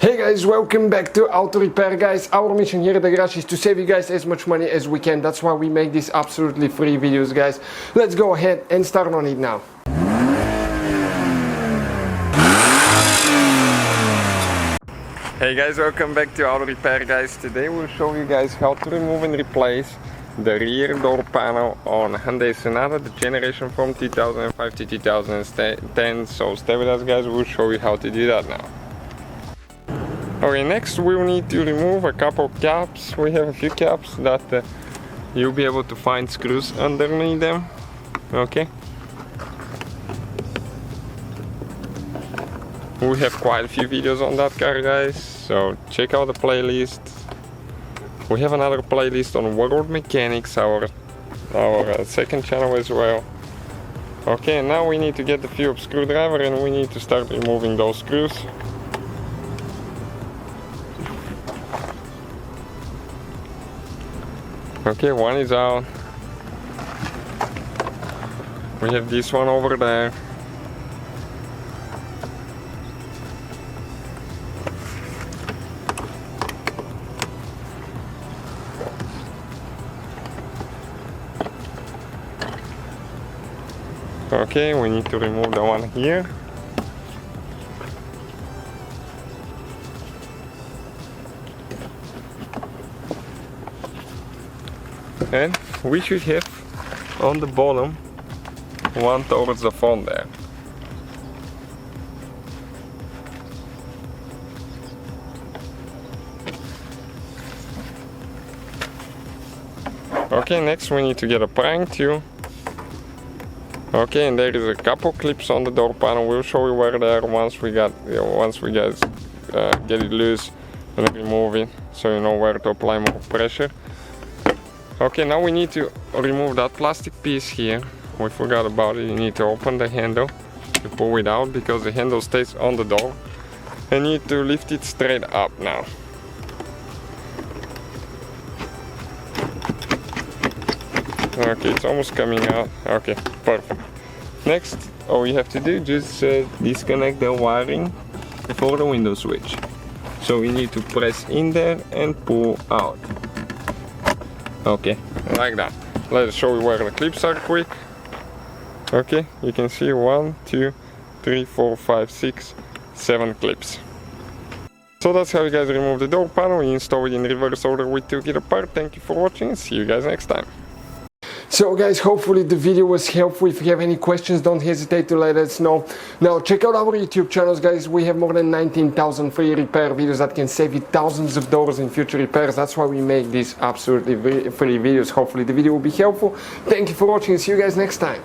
Hey guys, welcome back to Auto Repair, guys. Our mission here at the garage is to save you guys as much money as we can. That's why we make these absolutely free videos, guys. Let's go ahead and start on it now. Hey guys, welcome back to Auto Repair, guys. Today we'll show you guys how to remove and replace the rear door panel on Hyundai Sonata, the generation from 2005 to 2010. So stay with us, guys. We'll show you how to do that now. Okay, next we'll need to remove a couple caps. We have a few caps that you'll be able to find screws underneath them. Okay. We have quite a few videos on that car, guys, so check out the playlist. We have another playlist on World Mechanics, our second channel as well. Okay, now we need to get the Phillips screwdriver and we need to start removing those screws. Okay, one is out. We have this one over there. Okay, we need to remove the one here. And we should have on the bottom one towards the front there. Okay, next we need to get a prying tool. Okay, and there is a couple clips on the door panel. We'll show you where they are once we guys get it loose and remove it, so you know where to apply more pressure. Okay, now we need to remove that plastic piece here. We forgot about it. You need to open the handle to pull it out because the handle stays on the door. And you need to lift it straight up now. Okay, it's almost coming out. Okay, perfect. Next, all you have to do is just disconnect the wiring for the window switch. So you need to press in there and pull out. Okay, like that. Let's show you where the clips are quick. Okay, you can see 1, 2, 3, 4, 5, 6, 7 clips. So that's how you guys remove the door panel. You install it in reverse order we took it apart. Thank you for watching and see you guys next time. So guys, hopefully the video was helpful. If you have any questions, don't hesitate to let us know. Now check out our YouTube channels, guys. We have more than 19,000 free repair videos that can save you thousands of dollars in future repairs. That's why we make these absolutely free videos. Hopefully the video will be helpful. Thank you for watching. See you guys next time.